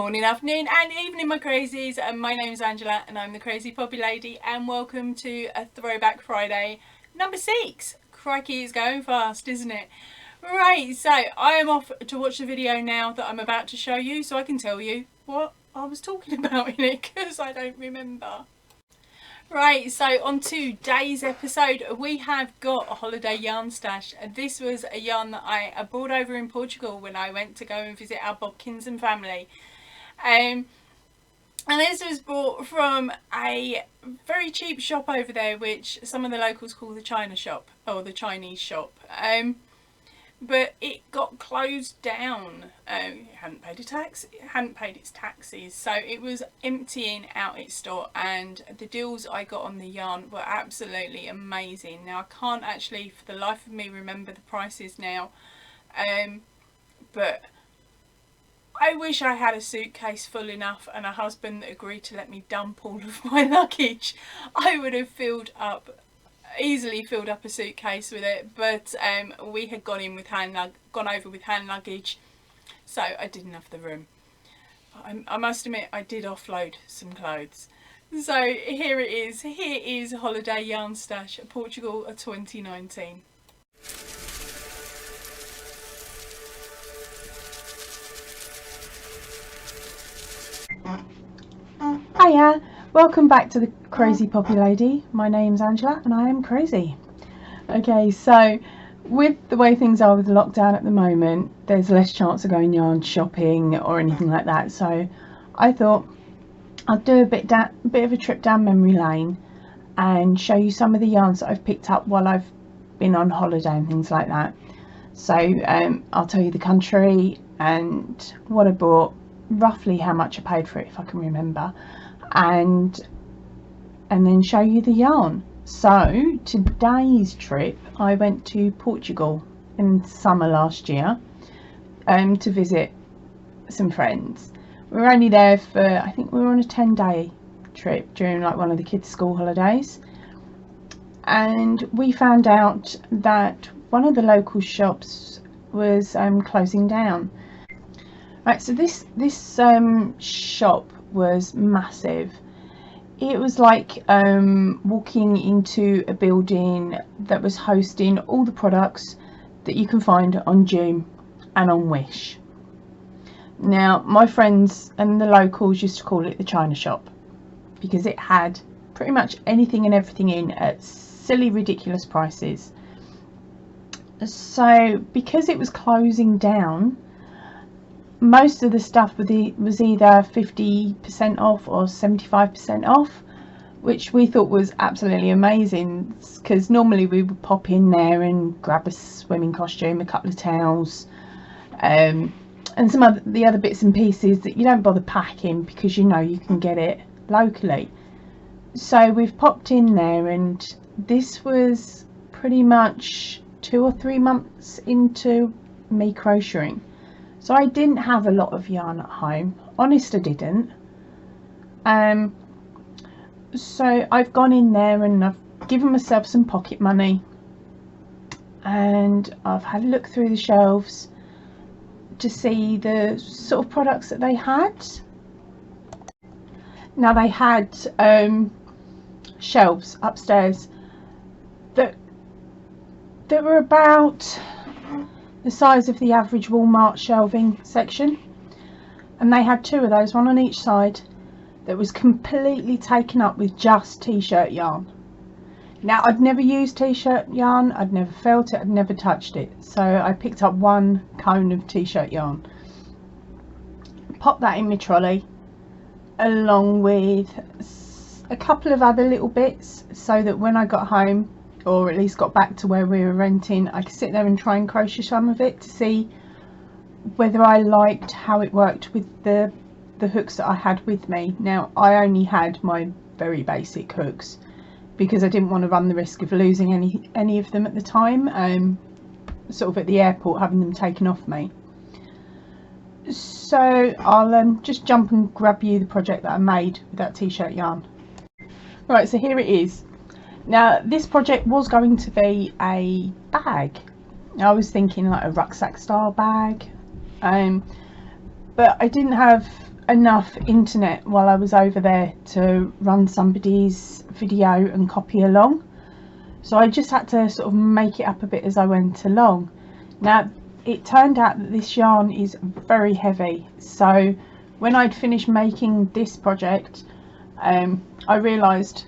morning, afternoon and evening, my crazies. My name is Angela and I'm the Crazy Poppy Lady, and welcome to a Throwback Friday number 6. Crikey, it's going fast, isn't it? Right, so I am off to watch the video now that I'm about to show you, so I can tell you what I was talking about in it, because I don't remember. Right, so on today's episode we have got a holiday yarn stash. This was a yarn that I brought over in Portugal when I went to go and visit our Bobkins and family. And this was bought from a very cheap shop over there, which some of the locals call the China shop, or the Chinese shop. But it got closed down. It hadn't paid a tax. It hadn't paid its taxes, so it was emptying out its store. And the deals I got on the yarn were absolutely amazing. Now I can't actually, for the life of me, remember the prices now. But I wish I had a suitcase full enough and a husband that agreed to let me dump all of my luggage. I would have easily filled up a suitcase with it, but we had gone over with hand luggage, so I didn't have the room. I must admit I did offload some clothes. So here it is. Here is Holiday Yarn Stash, Portugal 2019. Hiya, welcome back to the Crazy Poppy Lady. My name's Angela and I am crazy. Okay, so with the way things are with lockdown at the moment, there's less chance of going yarn shopping or anything like that, so I thought I'd do a bit of a trip down memory lane and show you some of the yarns that I've picked up while I've been on holiday and things like that. So I'll tell you the country and what I bought, roughly how much I paid for it if I can remember, and then show you the yarn. So today's trip, I went to Portugal in summer last year to visit some friends. We were only there for, I think we were on a 10-day trip during like one of the kids' school holidays, and we found out that one of the local shops was closing down. Right, so this shop was massive. It was like walking into a building that was hosting all the products that you can find on Joom and on Wish. Now my friends and the locals used to call it the China shop because it had pretty much anything and everything in at silly ridiculous prices. So because it was closing down, most of the stuff was either 50% off or 75% off, which we thought was absolutely amazing, because normally we would pop in there and grab a swimming costume, a couple of towels, and some of the other bits and pieces that you don't bother packing because you know you can get it locally. So we've popped in there, and this was pretty much 2 or 3 months into me crocheting. So I didn't have a lot of yarn at home. Honest, I didn't. So I've gone in there and I've given myself some pocket money, and I've had a look through the shelves to see the sort of products that they had. Now they had shelves upstairs that were about the size of the average Walmart shelving section, and they had 2 of those, one on each side, that was completely taken up with just t-shirt yarn. Now I'd never used t-shirt yarn, I'd never felt it, I'd never touched it, so I picked up 1 cone of t-shirt yarn, popped that in my trolley along with a couple of other little bits, so that when I got home, or at least got back to where we were renting, I could sit there and try and crochet some of it to see whether I liked how it worked with the hooks that I had with me. Now I only had my very basic hooks because I didn't want to run the risk of losing any of them at the time, sort of at the airport, having them taken off me. So I'll just jump and grab you the project that I made with that t-shirt yarn. Right, so here it is. Now this project was going to be a bag. I was thinking like a rucksack style bag, but I didn't have enough internet while I was over there to run somebody's video and copy along, so I just had to sort of make it up a bit as I went along. Now it turned out that this yarn is very heavy, so when I'd finished making this project, I realised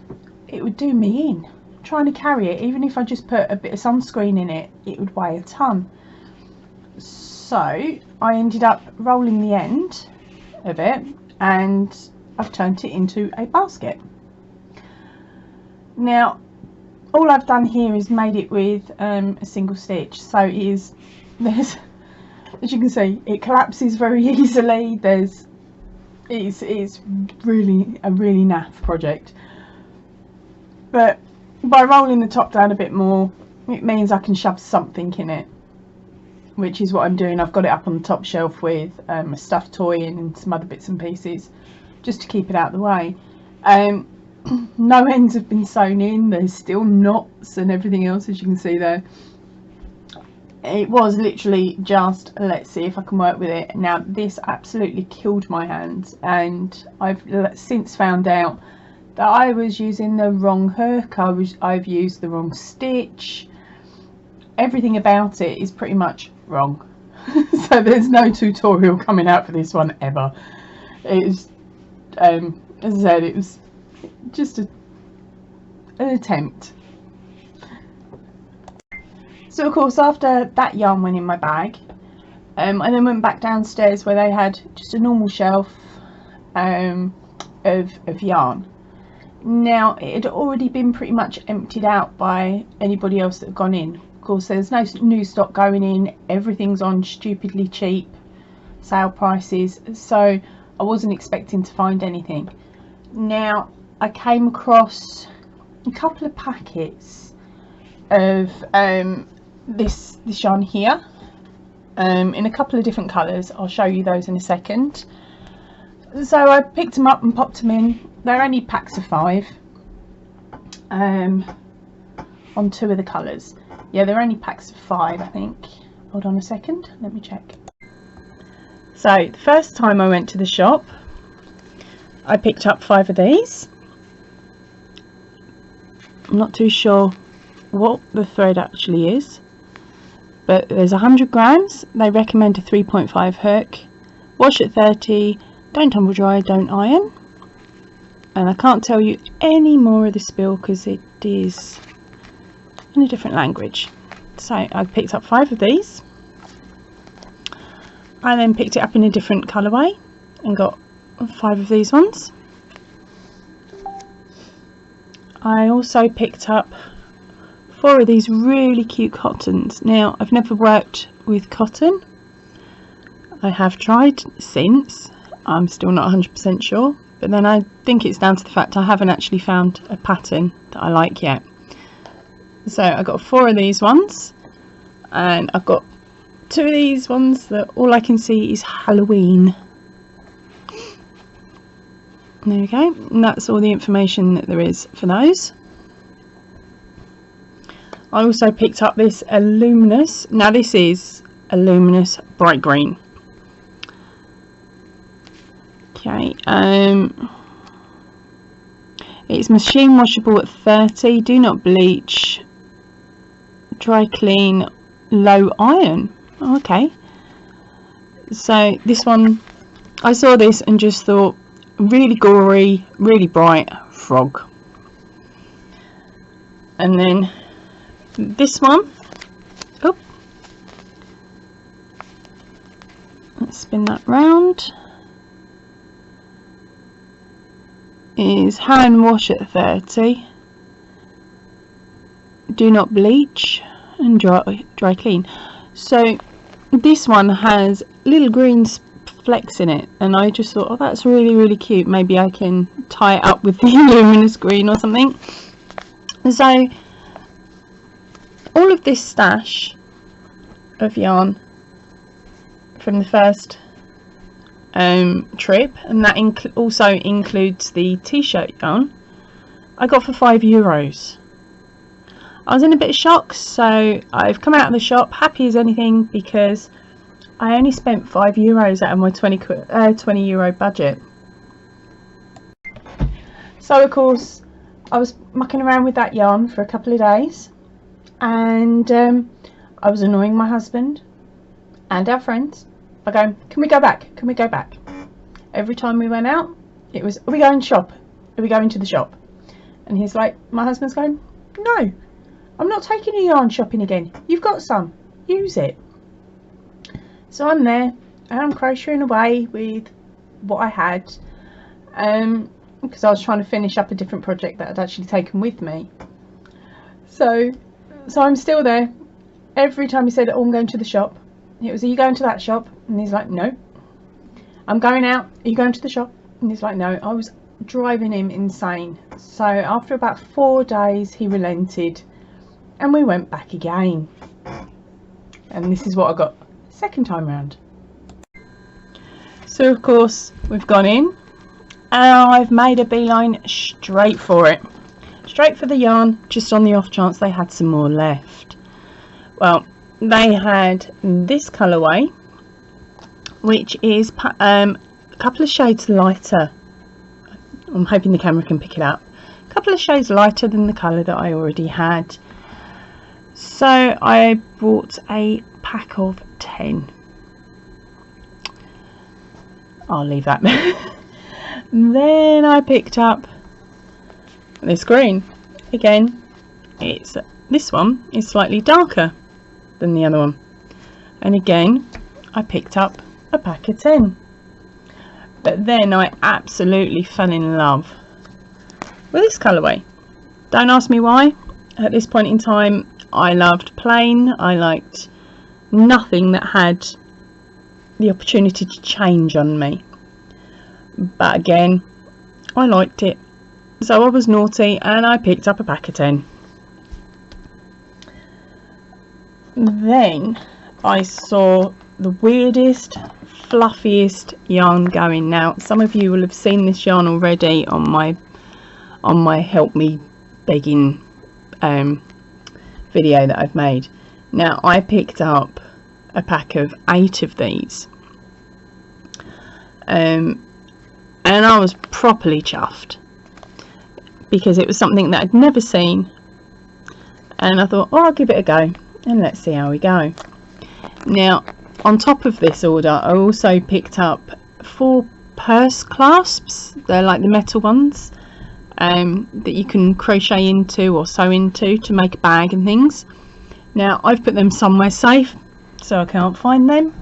it would do me in trying to carry it. Even if I just put a bit of sunscreen in it, it would weigh a ton. So I ended up rolling the end of it and I've turned it into a basket. Now all I've done here is made it with a single stitch, so there's as you can see, it collapses very easily. It's really a really naff project, but by rolling the top down a bit more, it means I can shove something in it, which is what I'm doing. I've got it up on the top shelf with a stuffed toy and some other bits and pieces, just to keep it out of the way. No ends have been sewn in, there's still knots and everything else, as you can see there. It was literally just, let's see if I can work with it. Now this absolutely killed my hands, and I've since found out that I was using the wrong hook, I've used the wrong stitch. Everything about it is pretty much wrong. So there's no tutorial coming out for this one ever. It's as I said, it was just an attempt. So of course, after that yarn went in my bag, I then went back downstairs where they had just a normal shelf of yarn. Now it had already been pretty much emptied out by anybody else that had gone in. Of course, there's no new stock going in, everything's on stupidly cheap sale prices, so I wasn't expecting to find anything. Now I came across a couple of packets of this yarn here in a couple of different colours. I'll show you those in a second. So I picked them up and popped them in. They're only packs of 5 on 2 of the colours. Yeah, they're only packs of 5, I think. Hold on a second, let me check. So the first time I went to the shop, I picked up 5 of these. I'm not too sure what the thread actually is, but there's 100 grams. They recommend a 3.5 hook. Wash at 30. Don't tumble dry, don't iron. And I can't tell you any more of the spill because it is in a different language. So I picked up 5 of these. I then picked it up in a different colourway and got 5 of these ones. I also picked up 4 of these really cute cottons. Now I've never worked with cotton. I have tried since. I'm still not 100% sure, but then I think it's down to the fact I haven't actually found a pattern that I like yet. So I got 4 of these ones, and I've got 2 of these ones that all I can see is Halloween. There we go, and that's all the information that there is for those. I also picked up this luminous. Now this is a luminous bright green. Okay, it's machine washable at 30. Do not bleach. Dry clean. Low iron. Oh, okay. So this one, I saw this and just thought, really gory, really bright frog. And then this one, oh, let's spin that round, is hand wash at 30. Do not bleach and dry clean. So this one has little green flecks in it, and I just thought, oh, that's really cute. Maybe I can tie it up with the luminous green or something. So all of this stash of yarn from the first trip, and that also includes the t-shirt yarn, I got for €5. I was in a bit of shock, so I've come out of the shop happy as anything because I only spent €5 out of my 20 euro budget. So of course I was mucking around with that yarn for a couple of days, and I was annoying my husband and our friends by going, can we go back, can we go back? Every time we went out it was, are we going shop, are we going to the shop? And he's like, my husband's going, no, I'm not taking you yarn shopping again, you've got some, use it. So I'm there and I'm crocheting away with what I had, because I was trying to finish up a different project that I'd actually taken with me. So I'm still there. Every time he said, oh, I'm going to the shop, it was, are you going to that shop? And he's like, no. I'm going out, are you going to the shop? And he's like, no. I was driving him insane. So after about 4 days he relented and we went back again, and this is what I got second time round. So of course we've gone in and I've made a beeline straight for it, straight for the yarn, just on the off chance they had some more left. Well, they had this colourway, which is a couple of shades lighter. I'm hoping the camera can pick it up. A couple of shades lighter than the colour that I already had. So I bought a pack of 10. I'll leave that there. Then I picked up this green. Again, it's this one is slightly darker than the other one, and again I picked up a pack of 10. But then I absolutely fell in love with this colourway. Don't ask me why. At this point in time I loved plain. I liked nothing that had the opportunity to change on me, but again I liked it, so I was naughty and I picked up a pack of 10. Then I saw the weirdest, fluffiest yarn going. Now some of you will have seen this yarn already on my help me begging video that I've made. Now I picked up a pack of 8 of these, and I was properly chuffed because it was something that I'd never seen, and I thought, oh, I'll give it a go and let's see how we go. Now on top of this order I also picked up 4 purse clasps. They're like the metal ones that you can crochet into or sew into to make a bag and things. Now I've put them somewhere safe so I can't find them,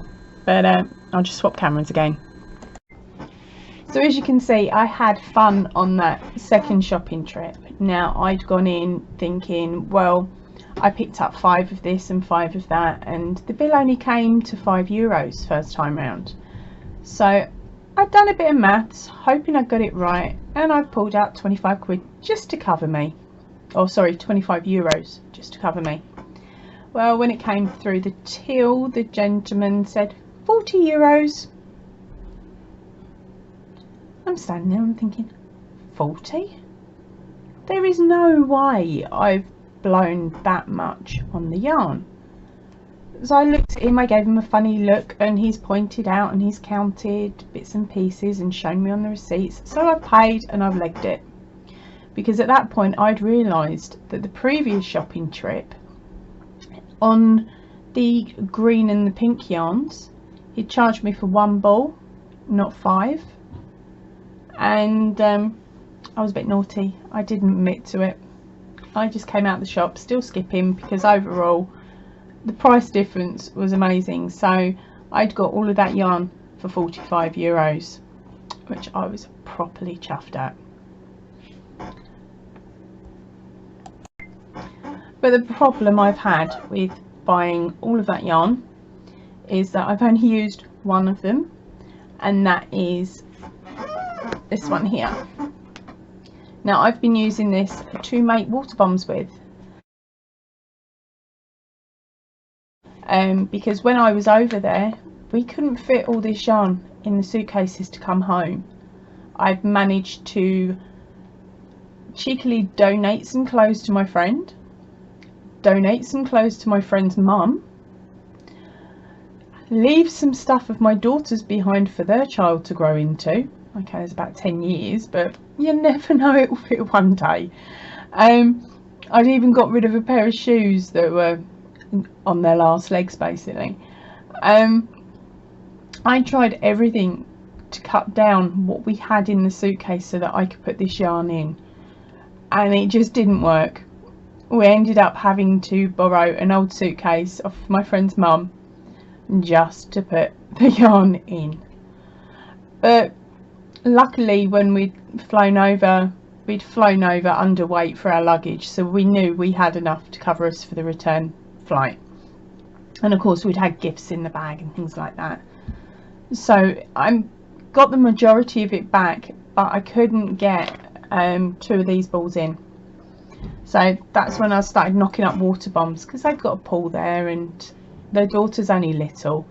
but I'll just swap cameras again. So as you can see, I had fun on that second shopping trip. Now I'd gone in thinking, well, I picked up 5 of this and 5 of that, and the bill only came to €5 first time round. So I'd done a bit of maths, hoping I got it right, and I've pulled out 25 quid just to cover me. Oh sorry, €25 just to cover me. Well, when it came through the till, the gentleman said €40. I'm standing there and thinking, 40? There is no way I've blown that much on the yarn. So I looked at him, I gave him a funny look, and he's pointed out and he's counted bits and pieces and shown me on the receipts. So I paid and I've legged it, because at that point I'd realised that the previous shopping trip, on the green and the pink yarns, he'd charged me for 1 ball, not 5. And I was a bit naughty. I didn't admit to it. I just came out the shop still skipping, because overall the price difference was amazing. So I'd got all of that yarn for €45, which I was properly chuffed at. But the problem I've had with buying all of that yarn is that I've only used one of them, and that is this one here. Now I've been using this to make water bombs with, because when I was over there we couldn't fit all this yarn in the suitcases to come home. I've managed to cheekily donate some clothes to my friend, donate some clothes to my friend's mum, leave some stuff of my daughter's behind for their child to grow into. Okay, it's about 10 years, but you never know, it will fit one day. I'd even got rid of a pair of shoes that were on their last legs, basically. I tried everything to cut down what we had in the suitcase so that I could put this yarn in, and it just didn't work. We ended up having to borrow an old suitcase off my friend's mum just to put the yarn in. But luckily, when we'd flown over underweight for our luggage, so we knew we had enough to cover us for the return flight. And of course we'd had gifts in the bag and things like that. So I got the majority of it back, but I couldn't get 2 of these balls in. So that's when I started knocking up water bombs, because they've got a pool there and their daughter's only little.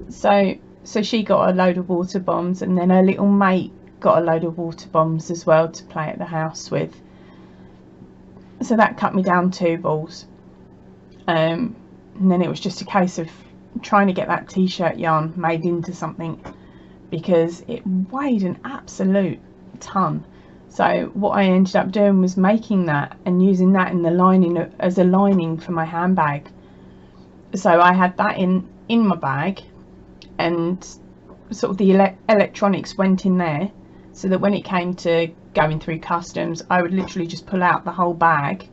So she got a load of water bombs, and then her little mate got a load of water bombs as well to play at the house with. So that cut me down 2 balls. And then it was just a case of trying to get that t-shirt yarn made into something, because it weighed an absolute ton. So what I ended up doing was making that and using that in the lining as a lining for my handbag. So I had that in my bag, and sort of the electronics went in there, so that when it came to going through customs, I would literally just pull out the whole bag,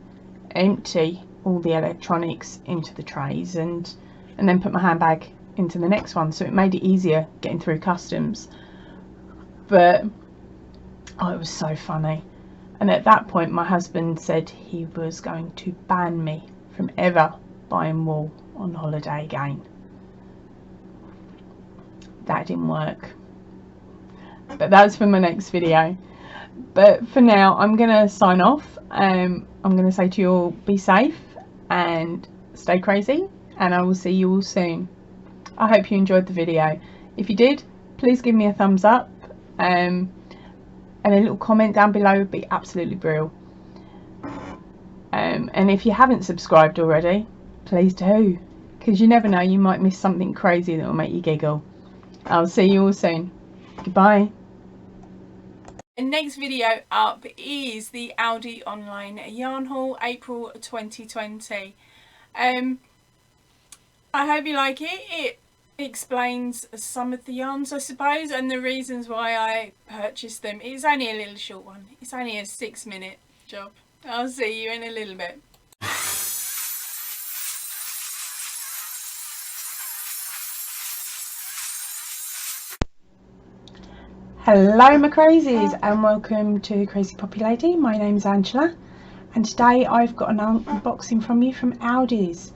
empty all the electronics into the trays, and then put my handbag into the next one. So it made it easier getting through customs. But oh, it was so funny. And at that point my husband said he was going to ban me from ever buying wool on holiday again. That didn't work, but that's for my next video. But for now, I'm gonna sign off. I'm gonna say to you all, be safe and stay crazy, and I will see you all soon. I hope you enjoyed the video. If you did, please give me a thumbs up, and a little comment down below would be absolutely brilliant. And if you haven't subscribed already, please do, because you never know, you might miss something crazy that will make you giggle. I'll see you all soon. Goodbye. The next video up is the Aldi online yarn haul, April 2020. I hope you like it. It explains some of the yarns, I suppose, and the reasons why I purchased them. It's only a little short one. It's only a 6-minute job. I'll see you in a little bit. Hello my crazies, and welcome to Crazy Poppy Lady. My name's Angela, and today I've got an unboxing from you from Aldi's.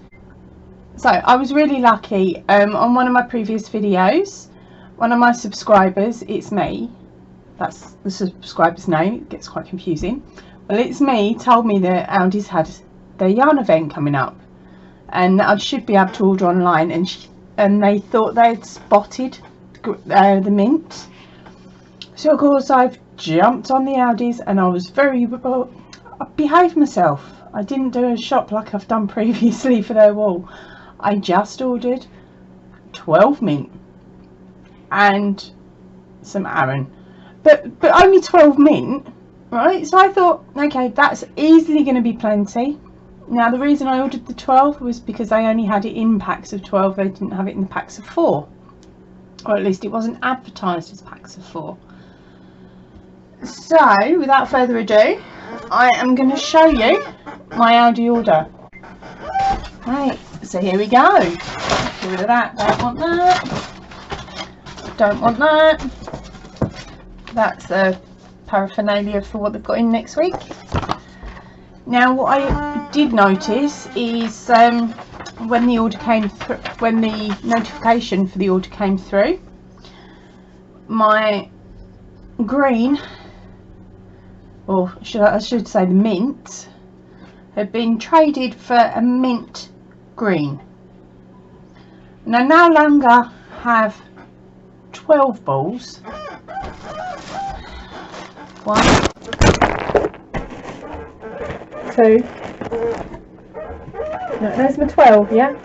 So I was really lucky. On one of my previous videos, one of my subscribers, it's me, that's the subscriber's name, it gets quite confusing. Well, it's me, told me that Aldi's had their yarn event coming up, and I should be able to order online, and they thought they'd spotted the mint. So of course I've jumped on the Aldi's, and I was I behaved myself. I didn't do a shop like I've done previously for their wool. I just ordered 12 mint and some Aran, but only 12 mint, right? So I thought, okay, that's easily going to be plenty. Now the reason I ordered the 12 was because they only had it in packs of 12. They didn't have it in the packs of 4, or at least it wasn't advertised as packs of 4. So without further ado, I am going to show you my Aldi order. Right, so here we go. Get rid of that, don't want that. Don't want that. That's the paraphernalia for what they've got in next week. Now what I did notice is when the order came through, when the notification for the order came through, my green, or I should say the mint, had been traded for a mint green. And I no longer have 12 balls. 1, 2. No, there's my 12, yeah.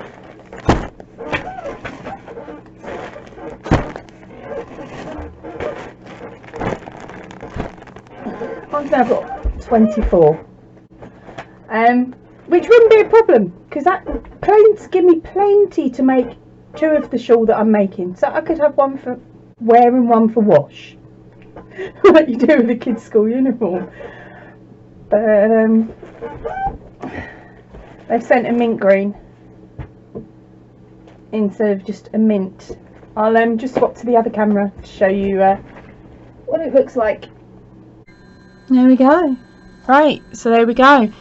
I've now got 24, which wouldn't be a problem because that planes give me plenty to make 2 of the shawl that I'm making, so I could have one for wear and one for wash, like you do with a kid's school uniform. But they've sent a mint green instead of just a mint. I'll just swap to the other camera to show you what it looks like. There we go. Right, so there we go.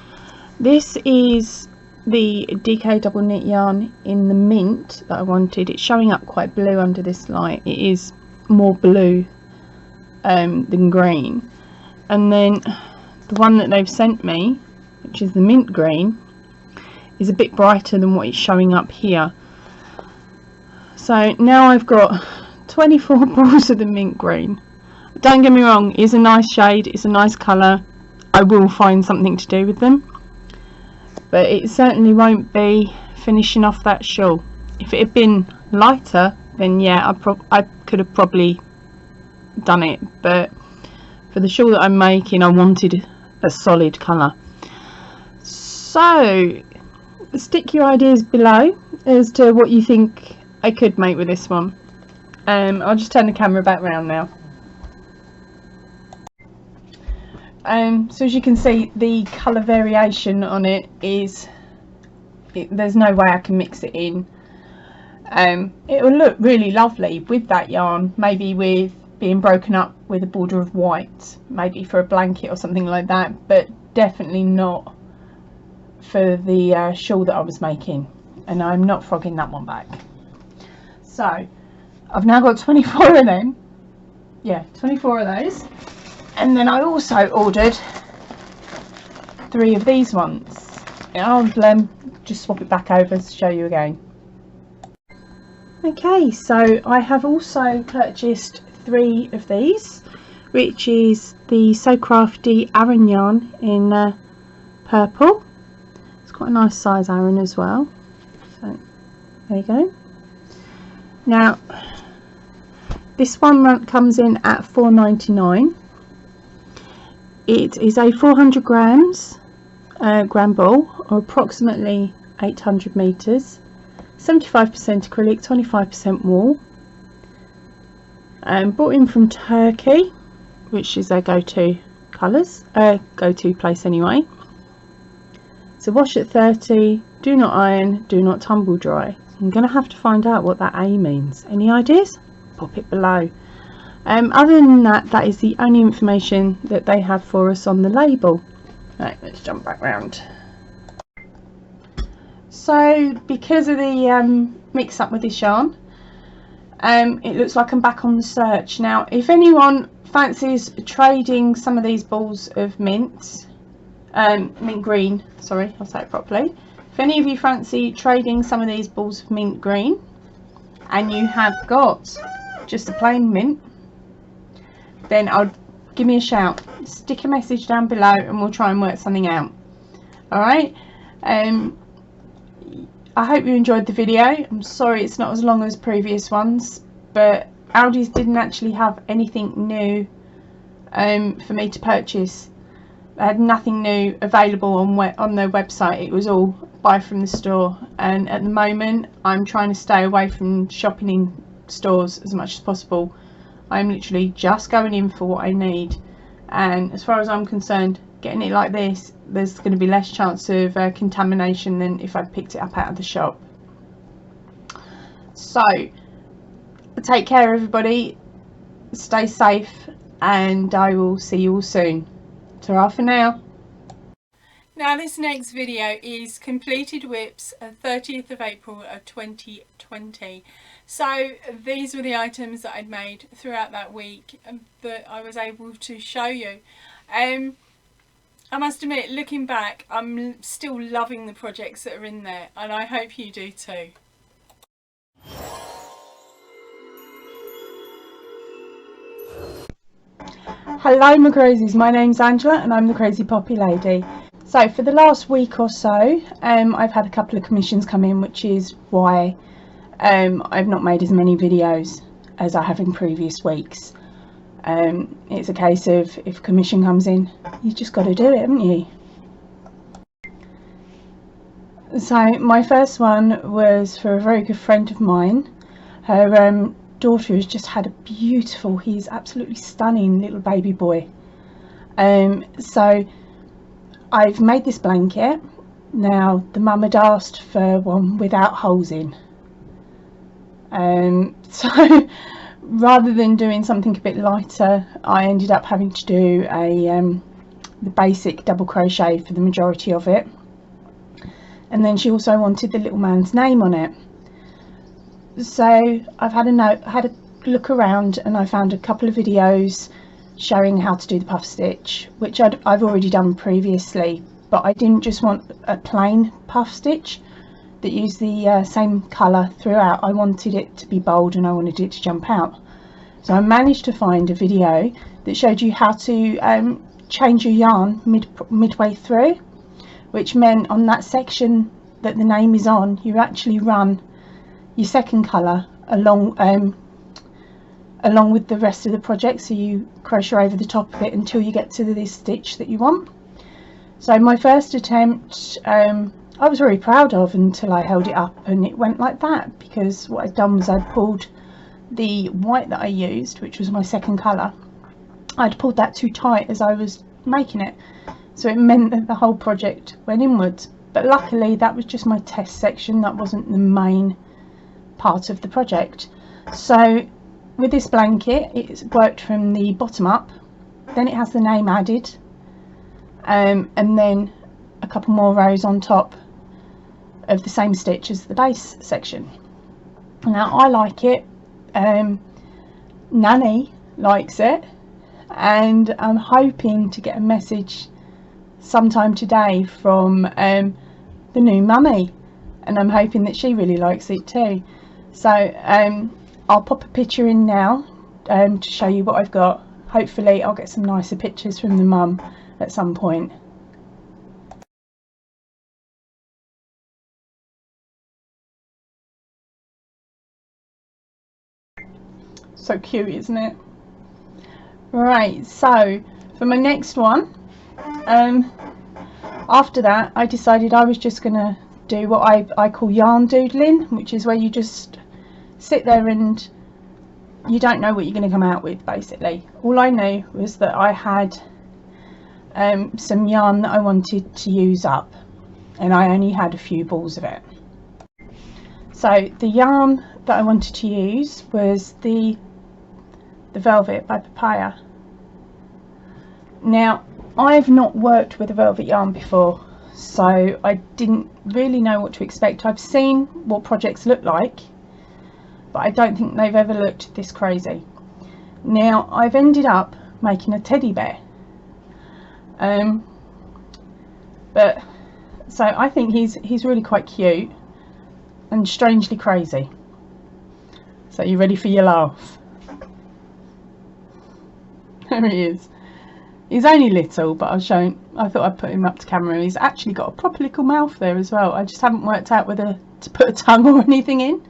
This is the DK double knit yarn in the mint that I wanted. It's showing up quite blue under this light. It is more blue than green. And then the one that they've sent me, which is the mint green, is a bit brighter than what it's showing up here. So now I've got 24 balls of the mint green. Don't get me wrong, it's a nice shade, it's a nice colour. I will find something to do with them, but it certainly won't be finishing off that shawl. If it had been lighter, then yeah, I could have probably done it, but for the shawl that I'm making, I wanted a solid colour. So stick your ideas below as to what you think I could make with this one. I'll just turn the camera back round now. So as you can see, the colour variation on it is, there's no way I can mix it in. It will look really lovely with that yarn, maybe with being broken up with a border of white, maybe for a blanket or something like that, but definitely not for the shawl that I was making, and I'm not frogging that one back. So I've now got 24 of them. Yeah, 24 of those. And then I also ordered 3 of these ones. I'll just swap it back over to show you again. Okay, so I have also purchased 3 of these, which is the So Crafty Aran yarn in purple. It's quite a nice size Aran as well. So there you go. Now this one comes in at £4.99. It is a 400 grams gram ball, or approximately 800 meters, 75% acrylic, 25% wool. Brought in from Turkey, which is their go-to colours, go-to place anyway. So wash at 30, do not iron, do not tumble dry. I'm going to have to find out what that A means. Any ideas? Pop it below. Other than that, that is the only information that they have for us on the label. Right, let's jump back round. So because of the mix up with this yarn, it looks like I'm back on the search. Now if anyone fancies trading some of these balls of mint green, sorry, I'll say it properly. If any of you fancy trading some of these balls of mint green and you have got just a plain mint, then give me a shout, stick a message down below and we'll try and work something out. Alright, I hope you enjoyed the video. I'm sorry it's not as long as previous ones, but Aldi's didn't actually have anything new for me to purchase. They had nothing new available on their website. It was all buy from the store, and at the moment I'm trying to stay away from shopping in stores as much as possible. I'm literally just going in for what I need, and as far as I'm concerned, getting it like this, there's going to be less chance of contamination than if I picked it up out of the shop. So take care everybody, stay safe, and I will see you all soon. Ta-ra for now. Now this next video is completed whips 30th of April of 2020. So these were the items that I'd made throughout that week that I was able to show you. I must admit, looking back, I'm still loving the projects that are in there, and I hope you do too. Hello my crazies, my name's Angela and I'm the Crazy Poppy Lady. So for the last week or so, I've had a couple of commissions come in, which is why I've not made as many videos as I have in previous weeks. It's a case of if commission comes in, you just got to do it, haven't you? So my first one was for a very good friend of mine. Her daughter has just had a beautiful, he's absolutely stunning little baby boy. So I've made this blanket. Now the mum had asked for one without holes in. So rather than doing something a bit lighter, I ended up having to do the basic double crochet for the majority of it. And then she also wanted the little man's name on it. So I've had a look around, and I found a couple of videos showing how to do the puff stitch, which I've already done previously, but I didn't just want a plain puff stitch that used the same colour throughout. I wanted it to be bold and I wanted it to jump out. So I managed to find a video that showed you how to change your yarn midway through, which meant on that section that the name is on, you actually run your second colour along with the rest of the project, so you crochet over the top of it until you get to this stitch that you want. So my first attempt I was very proud of until I held it up and it went like that, because what I'd done was I'd pulled the white that I used, which was my second colour, I'd pulled that too tight as I was making it, so it meant that the whole project went inwards. But luckily that was just my test section, that wasn't the main part of the project. So with this blanket, it's worked from the bottom up, then it has the name added, and then a couple more rows on top of the same stitch as the base section. Now I like it, Nanny likes it, and I'm hoping to get a message sometime today from the new mummy, and I'm hoping that she really likes it too. So I'll pop a picture in now to show you what I've got. Hopefully I'll get some nicer pictures from the mum at some point. So cute, isn't it? Right, so for my next one, after that I decided I was just gonna do what I call yarn doodling, which is where you just sit there and you don't know what you're going to come out with. Basically all I knew was that I had some yarn that I wanted to use up, and I only had a few balls of it. So the yarn that I wanted to use was the Velvet by Papaya. Now I've not worked with a velvet yarn before, so I didn't really know what to expect. I've seen what projects look like, but I don't think they've ever looked this crazy. Now I've ended up making a teddy bear, but so I think he's really quite cute and strangely crazy. So you ready for your laugh? There he is. He's only little, but I thought I'd put him up to camera. He's actually got a proper little mouth there as well. I just haven't worked out whether to put a tongue or anything in.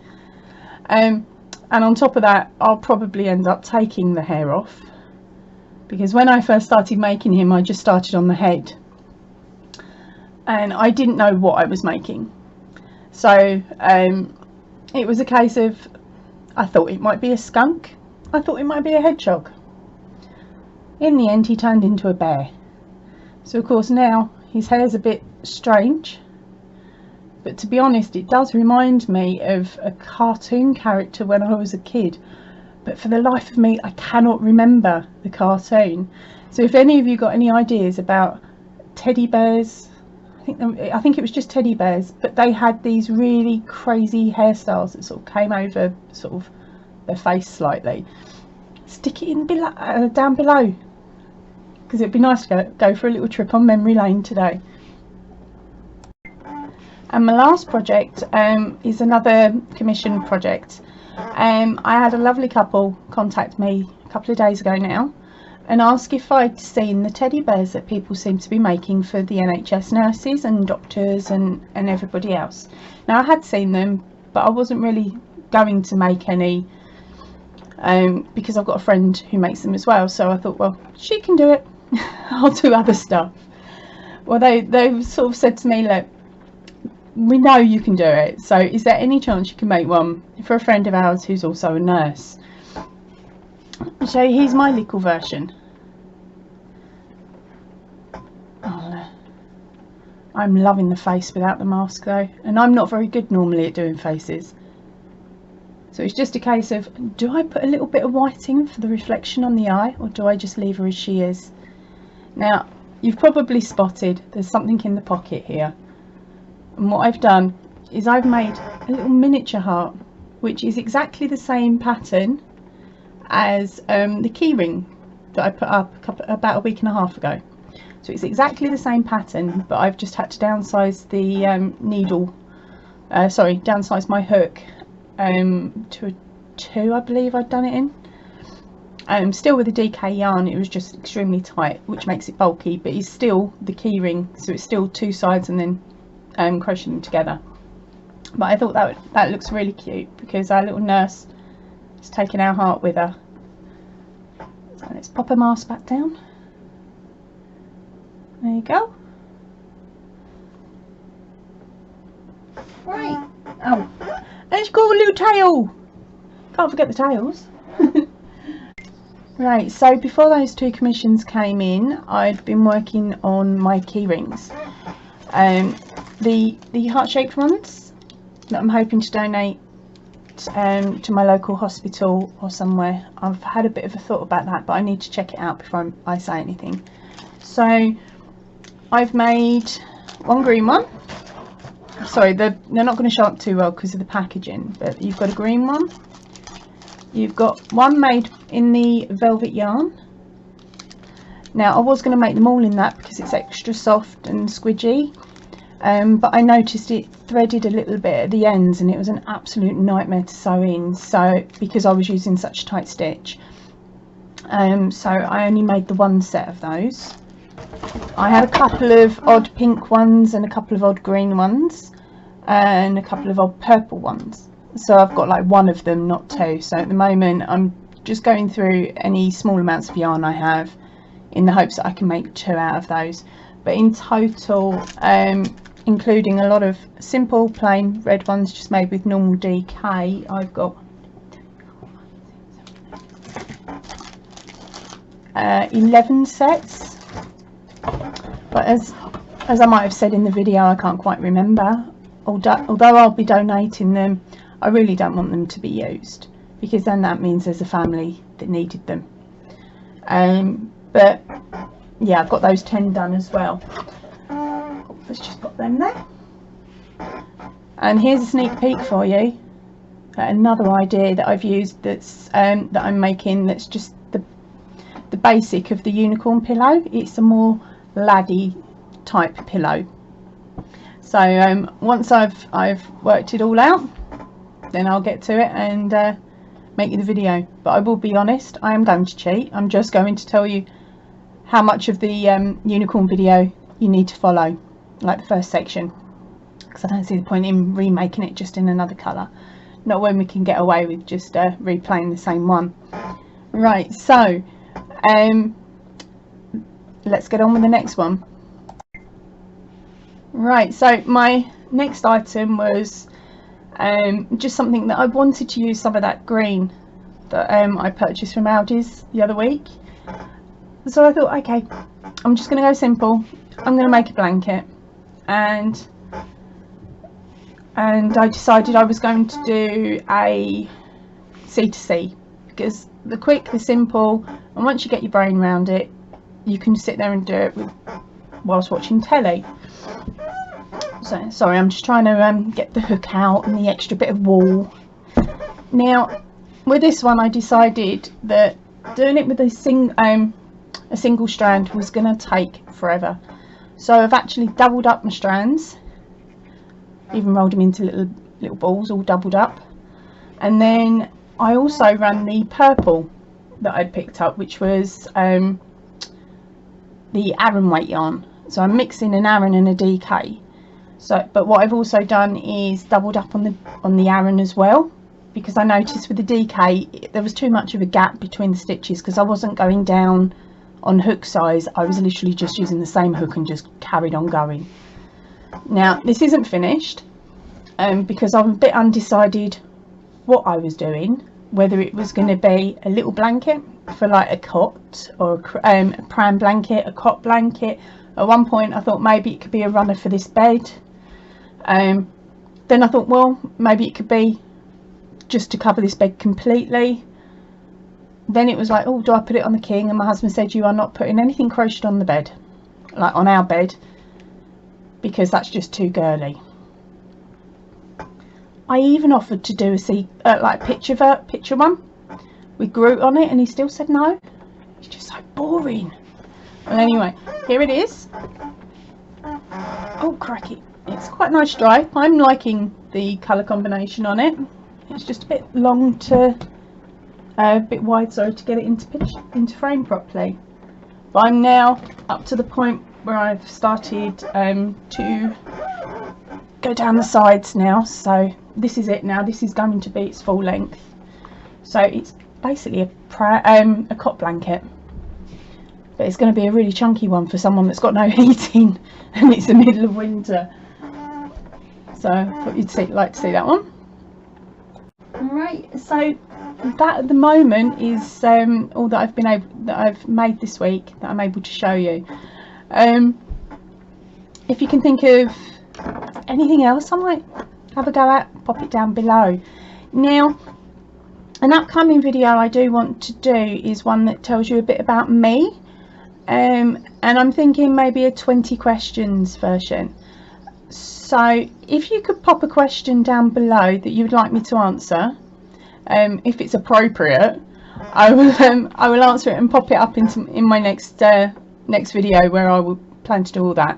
And on top of that, I'll probably end up taking the hair off, because when I first started making him, I just started on the head and I didn't know what I was making. So it was a case of, I thought it might be a skunk, I thought it might be a hedgehog. In the end he turned into a bear. So of course now his hair's a bit strange, but to be honest it does remind me of a cartoon character when I was a kid, but for the life of me I cannot remember the cartoon. So if any of you got any ideas about teddy bears, I think it was just teddy bears, but they had these really crazy hairstyles that sort of came over sort of their face slightly, stick it in below, down below, because it'd be nice to go for a little trip on memory lane today. And my last project is another commission project. I had a lovely couple contact me a couple of days ago now and ask if I'd seen the teddy bears that people seem to be making for the NHS nurses and doctors and everybody else. Now I had seen them, but I wasn't really going to make any because I've got a friend who makes them as well. So I thought, well, she can do it. I'll do other stuff. Well, they've sort of said to me, look, we know you can do it, so is there any chance you can make one for a friend of ours who's also a nurse? So here's my little version. I'm loving the face without the mask though, and I'm not very good normally at doing faces, so it's just a case of, do I put a little bit of whiting for the reflection on the eye, or do I just leave her as she is? Now, you've probably spotted there's something in the pocket here, and what I've done is I've made a little miniature heart, which is exactly the same pattern as the keyring that I put up about a week and a half ago. So it's exactly the same pattern, but I've just had to downsize the downsize my hook to a 2, I believe I'd done it in. Still with the DK yarn, it was just extremely tight, which makes it bulky, but it's still the keyring, so it's still 2 sides and then crochet them together. But I thought that looks really cute, because our little nurse is taking our heart with her. So let's pop her mask back down. There you go. Right. Oh, and she's got a little tail. Can't forget the tails. Right, so before those 2 commissions came in, I'd been working on my key rings. The heart-shaped ones that I'm hoping to donate to my local hospital or somewhere. I've had a bit of a thought about that, but I need to check it out before I say anything. So I've made one green one. Sorry, they're not going to show up too well because of the packaging, but you've got a green one. You've got one made in the velvet yarn. Now, I was going to make them all in that because it's extra soft and squidgy, but I noticed it threaded a little bit at the ends and it was an absolute nightmare to sew in, so because I was using such a tight stitch. So I only made the one set of those. I had a couple of odd pink ones and a couple of odd green ones and a couple of odd purple ones, so I've got like one of them, not 2. So at the moment I'm just going through any small amounts of yarn I have in the hopes that I can make 2 out of those. But in total, including a lot of simple plain red ones just made with normal DK, I've got 11 sets. But as I might have said in the video, I can't quite remember, although I'll be donating them, I really don't want them to be used, because then that means there's a family that needed them. But yeah, I've got those 10 done as well. Let's just put them there. And here's a sneak peek for you, another idea that I've used that's that I'm making, that's just the basic of the unicorn pillow. It's a more laddie type pillow. So once I've worked it all out, then I'll get to it and make you the video. But I will be honest, I am going to cheat. I'm just going to tell you how much of the unicorn video you need to follow, like the first section, because I don't see the point in remaking it just in another colour, not when we can get away with just replaying the same one. Right, so let's get on with the next one. Right, so my next item was just something that I wanted to use some of that green that I purchased from Aldi's the other week. So I thought, okay, I'm just going to go simple. I'm going to make a blanket, and I decided I was going to do a C2C, because the quick, the simple, and once you get your brain around it, you can sit there and do it whilst watching telly. So sorry, I'm just trying to get the hook out and the extra bit of wool. Now with this one, I decided that doing it with a single strand was going to take forever, so I've actually doubled up my strands, even rolled them into little balls, all doubled up. And then I also ran the purple that I'd picked up, which was the Aran weight yarn. So I'm mixing an Aran and a DK. So, but what I've also done is doubled up on the Aran as well, because I noticed with the DK there was too much of a gap between the stitches, because I wasn't going down on hook size. I was literally just using the same hook and just carried on going. Now this isn't finished because I'm a bit undecided what I was doing, whether it was going to be a little blanket for like a cot, or a pram blanket, a cot blanket. At one point I thought maybe it could be a runner for this bed. Then I thought, well, maybe it could be just to cover this bed completely. Then it was like, oh, do I put it on the king? And my husband said, you are not putting anything crocheted on the bed, like on our bed, because that's just too girly. I even offered to do a like picture one with Groot on it, and he still said no. It's just so boring. Well, anyway, here it is. Oh, cracky. It's quite nice dry. I'm liking the colour combination on it. It's just a bit long to, a bit wide, sorry, to get it into frame properly. But I'm now up to the point where I've started to go down the sides now. So this is it now. This is going to be its full length. So it's basically a cot blanket. But it's going to be a really chunky one for someone that's got no heating and it's the middle of winter. So I thought you'd like to see that one. Alright, so that at the moment is all that I've made this week that I'm able to show you. If you can think of anything else I might have a go at, pop it down below. Now, an upcoming video I do want to do is one that tells you a bit about me, and I'm thinking maybe a 20 questions version. So if you could pop a question down below that you would like me to answer, if it's appropriate, I will answer it and pop it up in my next video, where I will plan to do all that.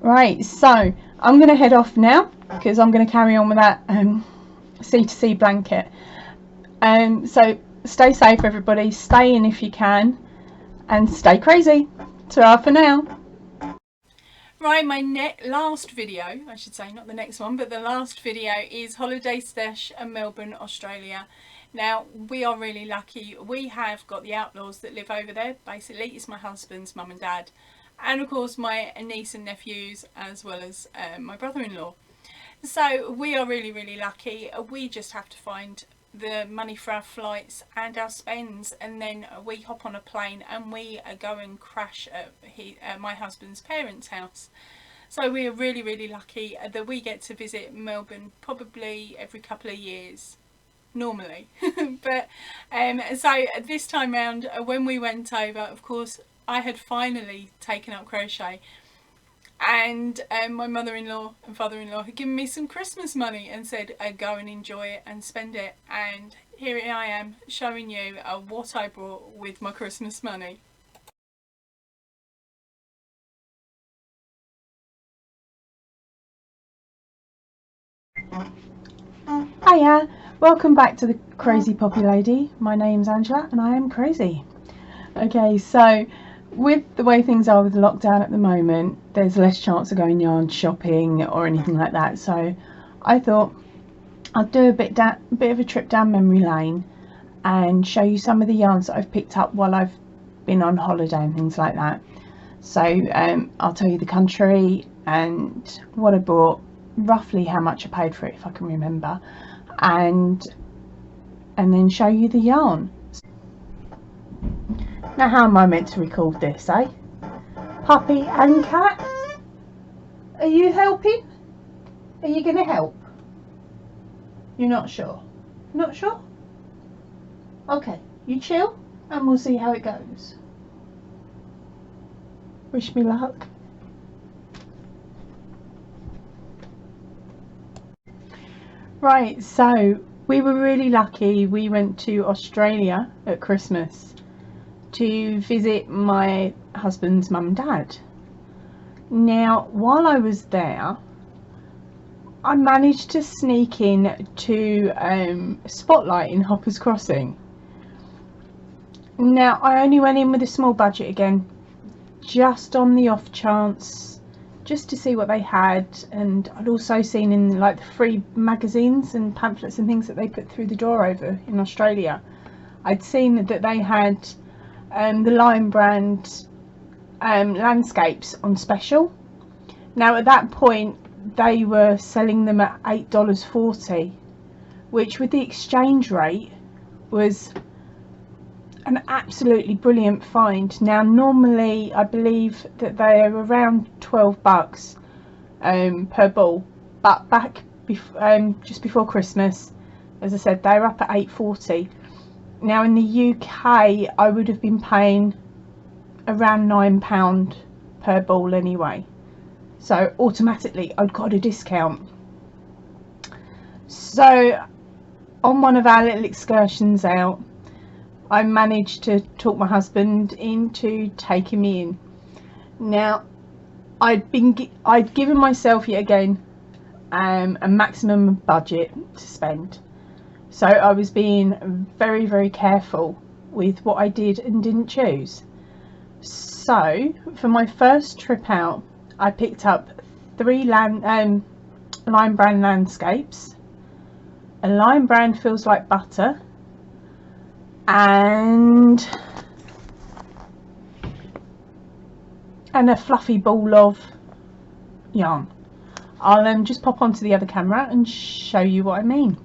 Right, so I'm going to head off now because I'm going to carry on with that C2C blanket. So stay safe, everybody. Stay in if you can, and stay crazy. Ta-ra for now. Right, my last video, I should say, not the next one, but the last video is Holiday Stash in Melbourne, Australia. Now, we are really lucky. We have got the outlaws that live over there. Basically, it's my husband's mum and dad, and of course my niece and nephews, as well as my brother-in-law. So we are really, really lucky. We just have to find the money for our flights and our spends, and then we hop on a plane and we go and crash at my husband's parents' house. So we are really, really lucky that we get to visit Melbourne probably every couple of years normally. But so this time round, when we went over, of course I had finally taken up crochet, and my mother-in-law and father-in-law had given me some Christmas money and said go and enjoy it and spend it, and here I am showing you what I brought with my Christmas money. Hiya, welcome back to the Crazy Poppy Lady. My name's Angela and I am crazy. Okay, so with the way things are with lockdown at the moment, there's less chance of going yarn shopping or anything like that. So I thought I'd do a bit of a trip down memory lane and show you some of the yarns that I've picked up while I've been on holiday and things like that. So I'll tell you the country and what I bought, roughly how much I paid for it if I can remember, and then show you the yarn. Now, how am I meant to record this, eh? Puppy and cat? Are you helping? Are you going to help? You're not sure? Not sure? Okay, you chill and we'll see how it goes. Wish me luck. Right, so we were really lucky. We went to Australia at Christmas to visit my husband's mum and dad. Now, while I was there, I managed to sneak in to Spotlight in Hoppers Crossing. Now, I only went in with a small budget again, just on the off chance, just to see what they had. And I'd also seen in like the free magazines and pamphlets and things that they put through the door over in Australia, I'd seen that they had the Lion brand landscapes on special. Now at that point they were selling them at $8.40, which with the exchange rate was an absolutely brilliant find. Now normally I believe that they're around $12 per ball, but back just before Christmas, as I said, they were up at $8.40. Now in the UK I would have been paying around £9 per ball anyway, so automatically I'd got a discount. So on one of our little excursions out, I managed to talk my husband into taking me in. Now I'd given myself yet again a maximum budget to spend, so I was being very, very careful with what I did and didn't choose. So for my first trip out, I picked up 3 Lion brand landscapes, a Lion brand Feels Like Butter, and a fluffy ball of yarn. I'll just pop onto the other camera and show you what I mean.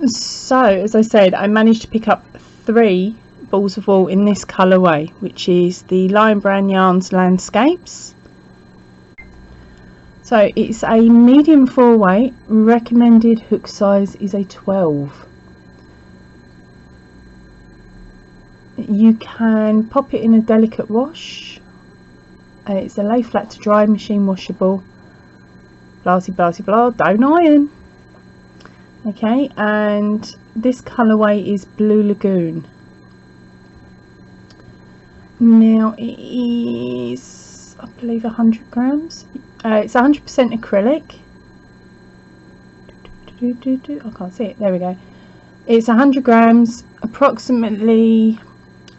So as I said, I managed to pick up 3 balls of wool in this colourway, which is the Lion brand yarns landscapes. So it's a medium 4 weight, recommended hook size is a 12. You can pop it in a delicate wash. It's a lay flat to dry, machine washable, blah blah blah, don't iron. Okay, and this colourway is Blue Lagoon. Now it is, I believe, 100 grams. It's 100% acrylic. I can't see it, there we go. It's 100 grams, approximately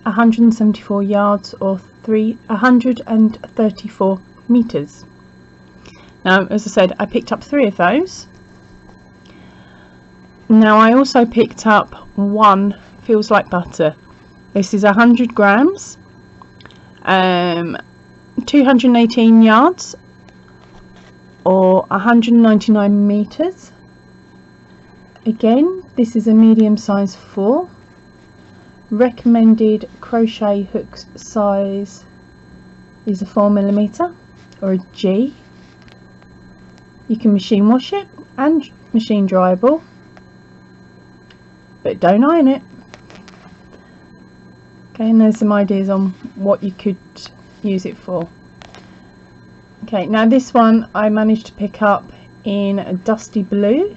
174 yards, or 134 meters. Now as I said, I picked up 3 of those. Now I also picked up 1 Feels Like Butter. This is 100 grams, 218 yards, or 199 meters. Again, this is a medium size 4. Recommended crochet hook size is a 4mm or a G. You can machine wash it and machine dryable, but don't iron it. Okay, and there's some ideas on what you could use it for. Okay, now this one I managed to pick up in a dusty blue,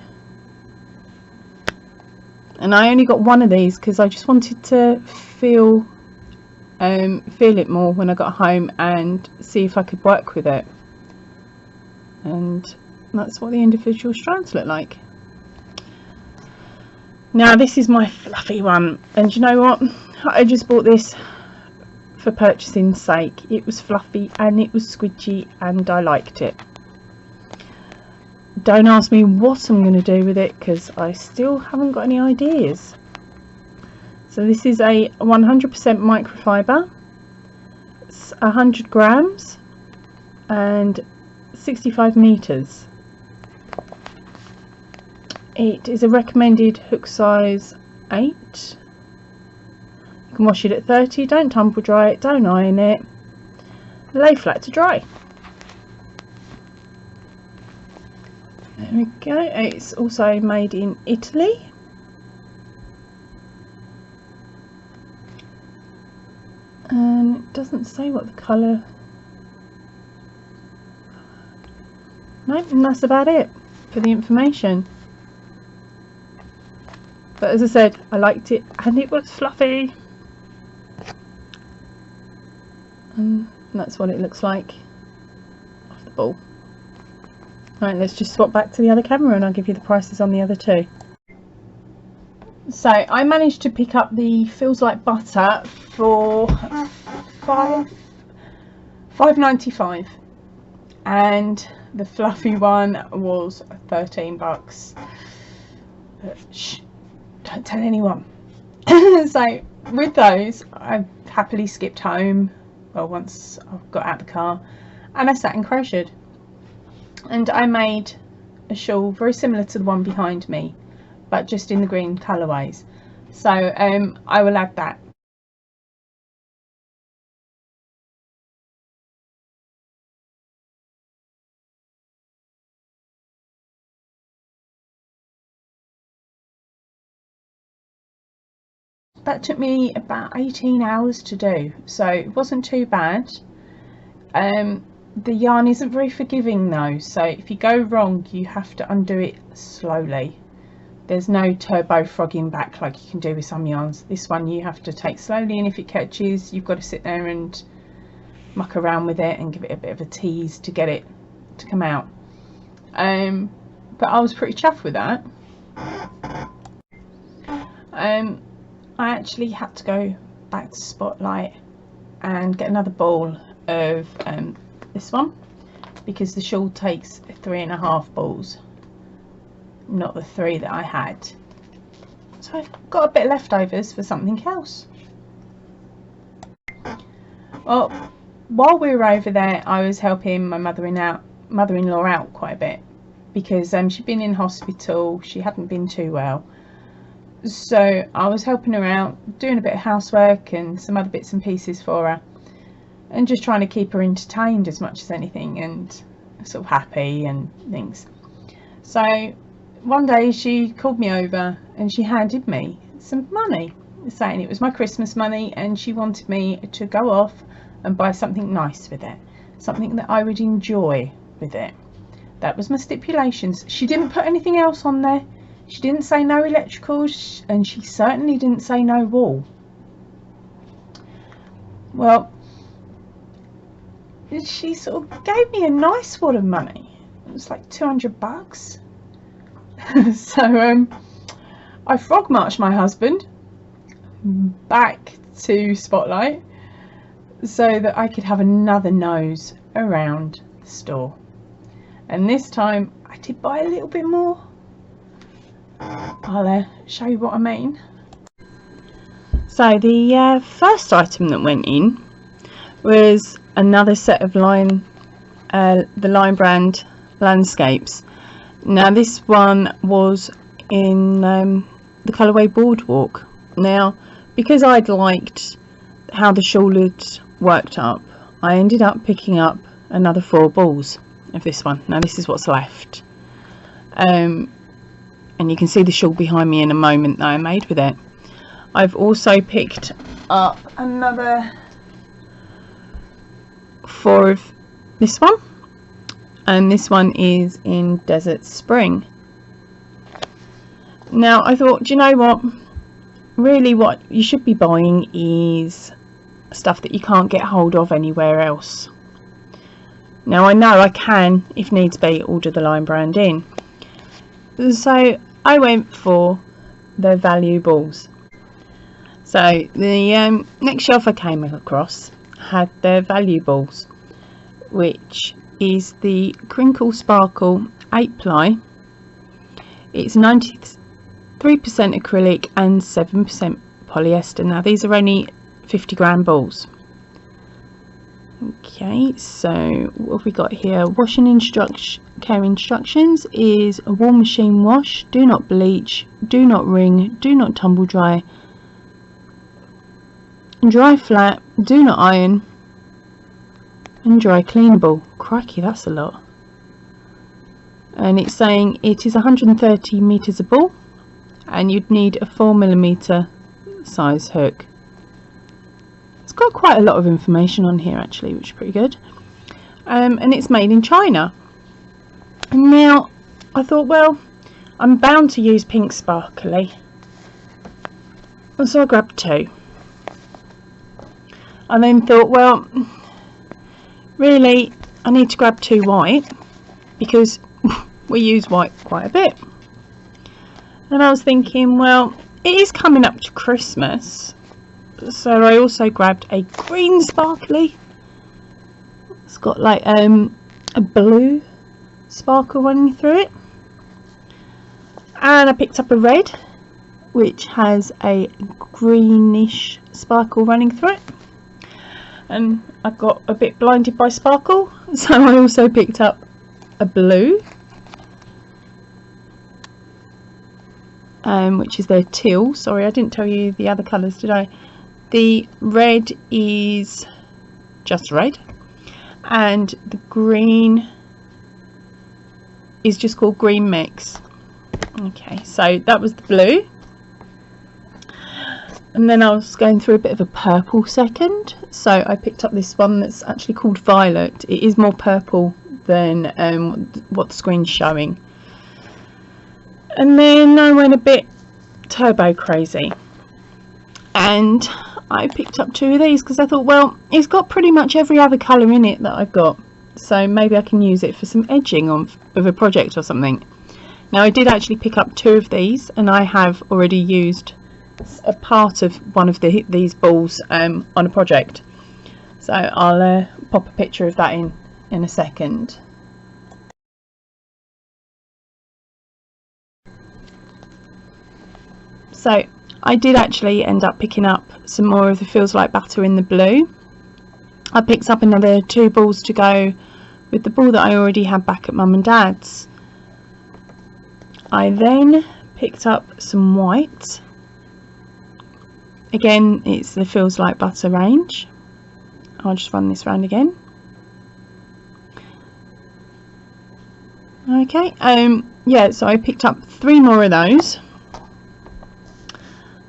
and I only got 1 of these because I just wanted to feel it more when I got home and see if I could work with it. And that's what the individual strands look like. Now this is my fluffy one, and you know what, I just bought this for purchasing's sake. It was fluffy and it was squidgy and I liked it. Don't ask me what I'm going to do with it because I still haven't got any ideas. So this is a 100% microfiber. It's 100 grams and 65 meters. It is a recommended hook size 8. You can wash it at 30. Don't tumble dry it, don't iron it. Lay flat to dry. There we go. It's also made in Italy. And it doesn't say what the colour. Nope, and that's about it for the information. But as I said, I liked it and it was fluffy. And that's what it looks like off the ball. Right, let's just swap back to the other camera and I'll give you the prices on the other 2. So I managed to pick up the Feels Like Butter for 5.95, and the fluffy one was 13 bucks. Shh, don't tell anyone. So with those, I happily skipped home, well, once I got out of the car, and I sat and crocheted, and I made a shawl very similar to the one behind me, but just in the green colourways. So I will add that. That took me about 18 hours to do, so it wasn't too bad. The yarn isn't very forgiving though, so if you go wrong you have to undo it slowly. There's no turbo frogging back like you can do with some yarns. This one you have to take slowly, and if it catches you've got to sit there and muck around with it and give it a bit of a tease to get it to come out. But I was pretty chuffed with that. I actually had to go back to Spotlight and get another ball of this one, because the shawl takes 3.5 balls, not the 3 that I had. So I've got a bit of leftovers for something else. Well, while we were over there I was helping my mother-in-law out quite a bit, because she'd been in hospital, she hadn't been too well. So I was helping her out, doing a bit of housework and some other bits and pieces for her, and just trying to keep her entertained as much as anything, and sort of happy and things. So one day she called me over and she handed me some money, saying it was my Christmas money and she wanted me to go off and buy something nice with it, something that I would enjoy with it. That was my stipulations. She didn't put anything else on there. She didn't say no electricals, and she certainly didn't say no wool. Well, she sort of gave me a nice wad of money. It was like 200 bucks. So I frog marched my husband back to Spotlight so that I could have another nose around the store. And this time I did buy a little bit more. I'll show you what I mean. So the first item that went in was another set of the Line brand landscapes. Now this one was in the colourway Boardwalk. Now because I'd liked how the shawl had worked up, I ended up picking up another 4 balls of this one. Now this is what's left. And you can see the shawl behind me in a moment that I made with it. I've also picked up another 4 of this one, and this one is in Desert Spring. Now I thought, do you know what, really what you should be buying is stuff that you can't get hold of anywhere else. Now I know I can, if needs be, order the Line brand in. So I went for the value balls. So the next shelf I came across had their value balls, which is the Crinkle Sparkle 8 ply. It's 93% acrylic and 7% polyester. Now these are only 50-gram balls. Okay, so what have we got here? Washing care instructions is a warm machine wash, do not bleach, do not wring, do not tumble dry, dry flat, do not iron, and dry cleanable. Crikey, that's a lot. And it's saying it is 130 meters a ball, and you'd need a 4mm size hook. It's got quite a lot of information on here actually, which is pretty good. And it's made in China. And now I thought, well, I'm bound to use pink sparkly, and so I grabbed 2. I then thought, well, really I need to grab 2 white, because we use white quite a bit. And I was thinking, well, it is coming up to Christmas, so I also grabbed a green sparkly. It's got like a blue sparkle running through it, and I picked up a red which has a greenish sparkle running through it, and I got a bit blinded by sparkle, so I also picked up a blue, which is their teal. Sorry, I didn't tell you the other colours, did I? The red is just red, and the green is just called green mix. Okay, so that was the blue, and then I was going through a bit of a purple second, so I picked up this one that's actually called violet. It is more purple than what the screen's showing. And then I went a bit turbo crazy, and I picked up 2 of these because I thought, well, it's got pretty much every other colour in it that I've got, so maybe I can use it for some edging of a project or something. Now, I did actually pick up 2 of these, and I have already used a part of one of these balls on a project, so I'll pop a picture of that in a second. So I did actually end up picking up some more of the Feels Like Butter in the blue. I picked up another 2 balls to go with the ball that I already had back at Mum and Dad's. I then picked up some white. Again, it's the Feels Like Butter range. I'll just run this round again. Okay, yeah, so I picked up 3 more of those.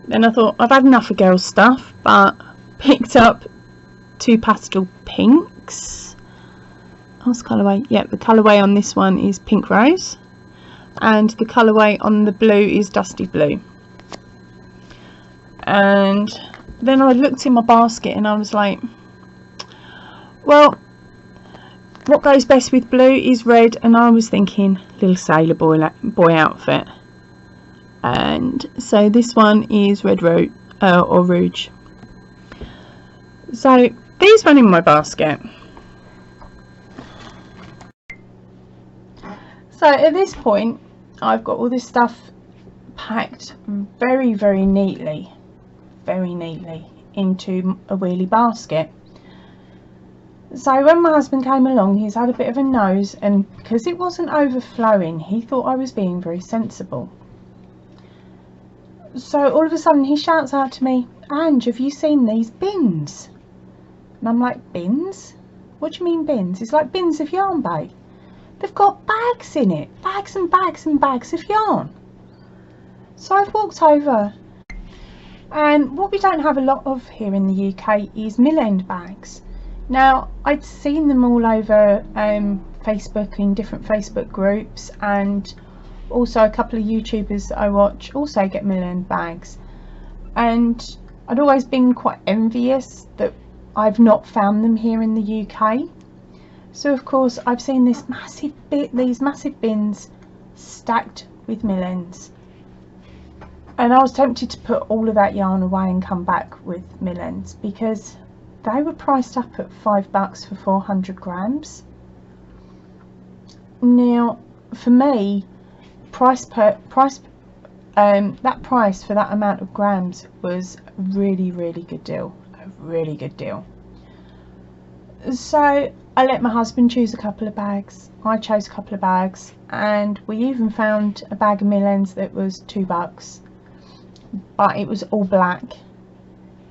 Then I thought, I've had enough of girls' stuff, but picked up 2 pastel pinks. What's the colourway? Yeah, the colourway on this one is Pink Rose, and the colourway on the blue is Dusty Blue. And then I looked in my basket and I was like, well, what goes best with blue is red, and I was thinking little sailor boy outfit. And so this one is Red or Rouge. So these went in my basket. So at this point, I've got all this stuff packed very, very neatly into a wheelie basket. So when my husband came along, he's had a bit of a nose, and because it wasn't overflowing, he thought I was being very sensible. So all of a sudden he shouts out to me, "Ange, have you seen these bins?" And I'm like, "Bins? What do you mean bins?" It's like bins of yarn, babe. They've got bags in it, bags and bags and bags of yarn. So I've walked over, and what we don't have a lot of here in the UK is mill-end bags. Now, I'd seen them all over Facebook, in different Facebook groups, and also a couple of YouTubers that I watch also get mill-end bags, and I'd always been quite envious that I've not found them here in the UK. So of course I've seen these massive bins stacked with mill-ends, and I was tempted to put all of that yarn away and come back with mill-ends, because they were priced up at $5 for 400 grams. Now for me, that price for that amount of grams was a really good deal, So I let my husband choose a couple of bags. I chose a couple of bags, and we even found a bag of mill-ends that was $2, but it was all black.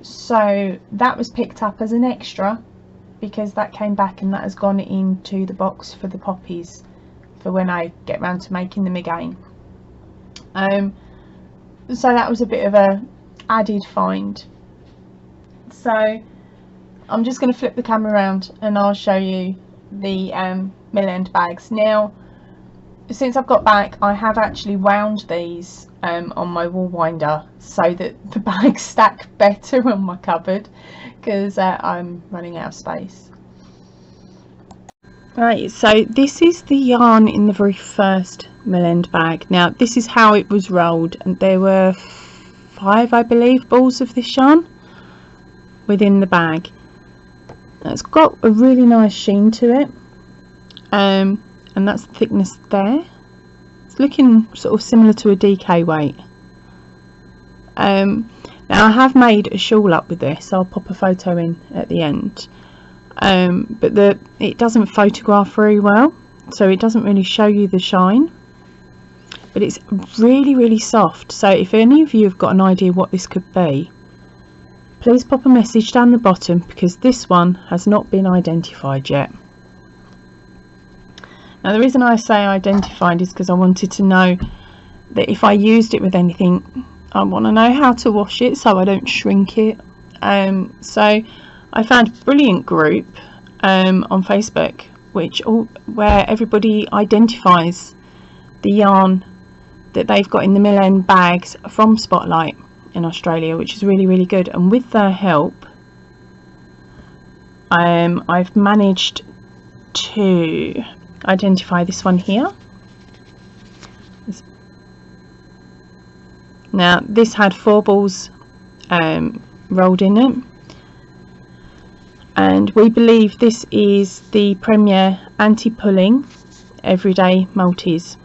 So that was picked up as an extra, because that came back and that has gone into the box for the poppies for when I get round to making them again. So that was a bit of a added find. So I'm just going to flip the camera around and I'll show you the mill-end bags. Now, since I've got back, I have actually wound these on my wall winder so that the bags stack better on my cupboard, because I'm running out of space. Right, so this is the yarn in the very first mill-end bag. Now this is how it was rolled, and there were 5, I believe, balls of this yarn within the bag. It's got a really nice sheen to it, and that's the thickness there. It's looking sort of similar to a DK weight. Now I have made a shawl up with this, I'll pop a photo in at the end, but it doesn't photograph very well, so it doesn't really show you the shine, but it's really soft. So if any of you have got an idea what this could be, please pop a message down the bottom, because this one has not been identified yet. Now the reason I say identified is because I wanted to know that if I used it with anything, I want to know how to wash it so I don't shrink it. So I found a brilliant group on Facebook where everybody identifies the yarn that they've got in the mill end bags from Spotlight in Australia, which is really good. And with their help, I've managed to identify this one here. Now this had 4 balls rolled in it, and we believe this is the Premier anti-pulling everyday multis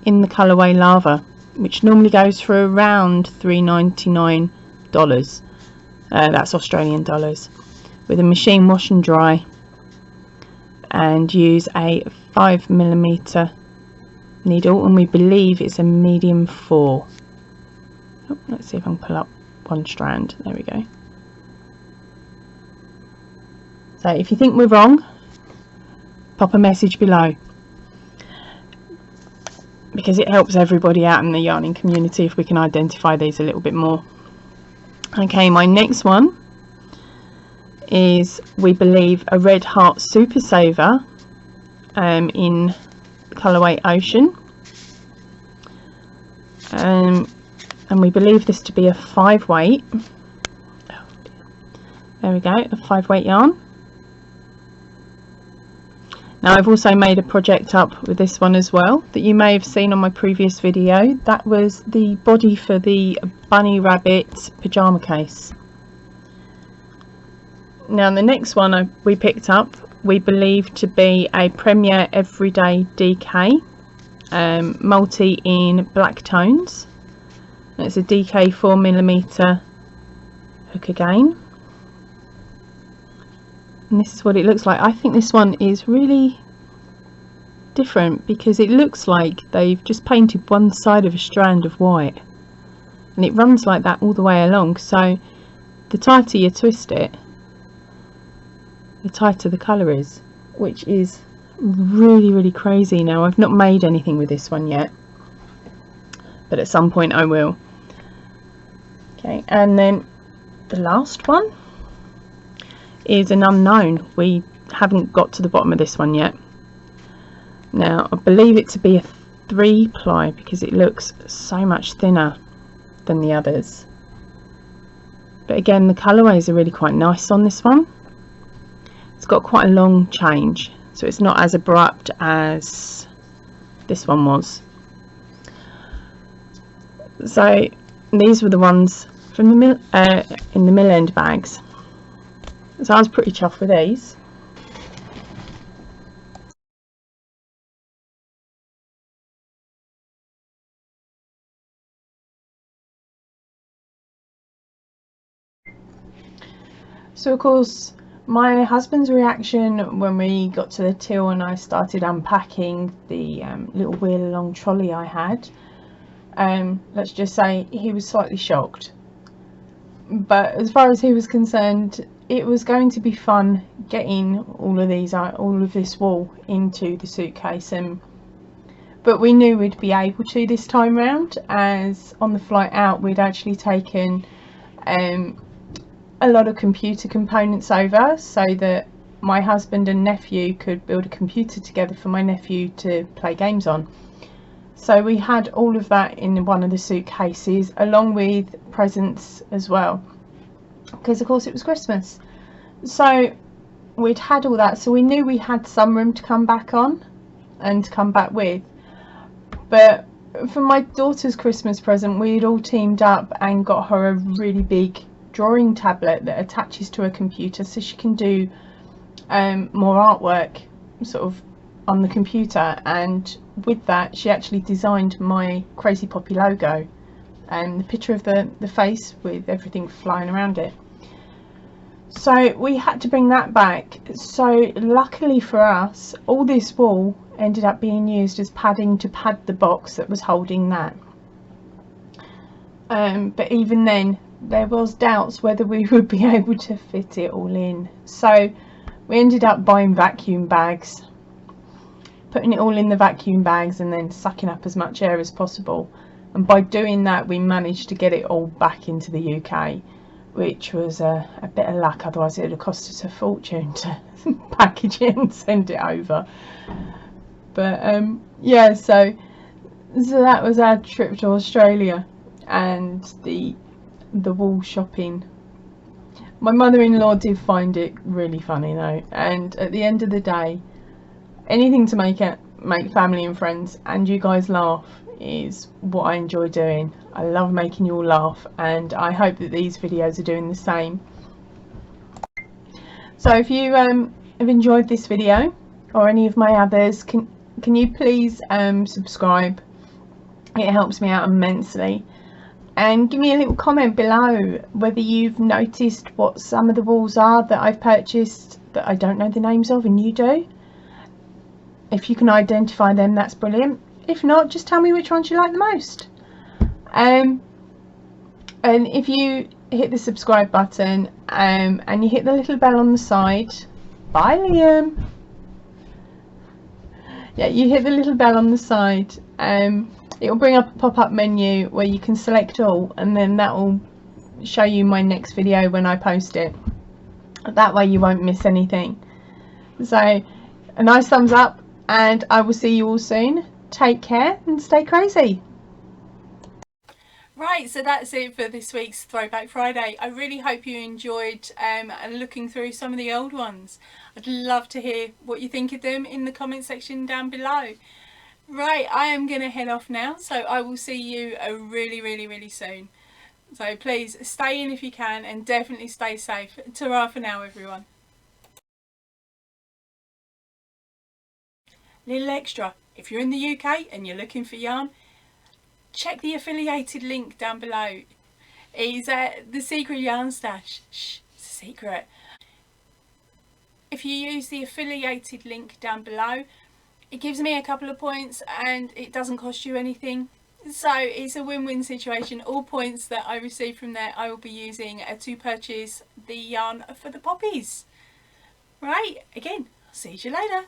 in the colourway Lava, which normally goes for around $3.99. That's Australian dollars, with a machine wash and dry, and use a 5mm needle, and we believe it's a medium 4. Oh, let's see if I can pull up one strand. There we go. So if you think we're wrong, pop a message below, because it helps everybody out in the yarning community if we can identify these a little bit more. Okay, my next one is, we believe, a Red Heart Super Saver in colourway Ocean, and we believe this to be a 5 weight. There we go, a 5 weight yarn. Now I've also made a project up with this one as well that you may have seen on my previous video. That was the body for the bunny rabbit pyjama case. Now the next one we picked up, we believe to be a Premier Everyday DK multi in black tones. It's a DK 4mm hook again, and this is what it looks like. I think this one is really different because it looks like they've just painted one side of a strand of white, and it runs like that all the way along. So the tighter you twist it, the tighter the colour is, which is really crazy. Now I've not made anything with this one yet, but at some point I will. Okay, and then the last one is an unknown. We haven't got to the bottom of this one yet. Now I believe it to be a 3-ply because it looks so much thinner than the others, but again the colourways are really quite nice on this one. It's got quite a long change, so it's not as abrupt as this one was. So these were the ones from the mill, in the mill end bags. So I was pretty chuffed with these. So of course my husband's reaction when we got to the till and I started unpacking the little wheel along trolley I had, let's just say he was slightly shocked. But as far as he was concerned, it was going to be fun getting all of this wool into the suitcase, but we knew we'd be able to this time round, as on the flight out we'd actually taken a lot of computer components over so that my husband and nephew could build a computer together for my nephew to play games on. So we had all of that in one of the suitcases, along with presents as well, because of course it was Christmas. So we'd had all that, so we knew we had some room to come back on and to come back with. But for my daughter's Christmas present, we'd all teamed up and got her a really big drawing tablet that attaches to a computer, so she can do more artwork sort of on the computer, and with that she actually designed my Crazy Poppy logo and the picture of the face with everything flying around it. So we had to bring that back. So luckily for us, all this wool ended up being used as padding to pad the box that was holding that. But even then there was doubts whether we would be able to fit it all in. So we ended up buying vacuum bags, putting it all in the vacuum bags and then sucking up as much air as possible. And by doing that we managed to get it all back into the UK, which was a bit of luck, otherwise it would have cost us a fortune to package it and send it over. But yeah, so that was our trip to Australia and the wool shopping. My mother-in-law did find it really funny though, and at the end of the day, anything to make family and friends and you guys laugh is what I enjoy doing. I love making you all laugh, and I hope that these videos are doing the same. So if you have enjoyed this video or any of my others, can you please subscribe? It helps me out immensely. And give me a little comment below whether you've noticed what some of the wools are that I've purchased that I don't know the names of and you do. If you can identify them, that's brilliant. If not, just tell me which ones you like the most. And if you hit the subscribe button and you hit the little bell on the side, bye Liam. Yeah, you hit the little bell on the side, it will bring up a pop-up menu where you can select all, and then that will show you my next video when I post it. That way you won't miss anything. So a nice thumbs up, and I will see you all soon. Take care and stay crazy. Right, so that's it for this week's Throwback Friday. I really hope you enjoyed looking through some of the old ones. I'd love to hear what you think of them in the comment section down below. Right, I am going to head off now, so I will see you really soon. So please stay in if you can, and definitely stay safe. Ta-ra for now, everyone. Little extra, if you're in the UK and you're looking for yarn, check the affiliated link down below. It's the Secret Yarn Stash. Shh, it's a secret. If you use the affiliated link down below, it gives me a couple of points and it doesn't cost you anything. So it's a win-win situation. All points that I receive from there I will be using to purchase the yarn for the poppies. Right, again, I'll see you later.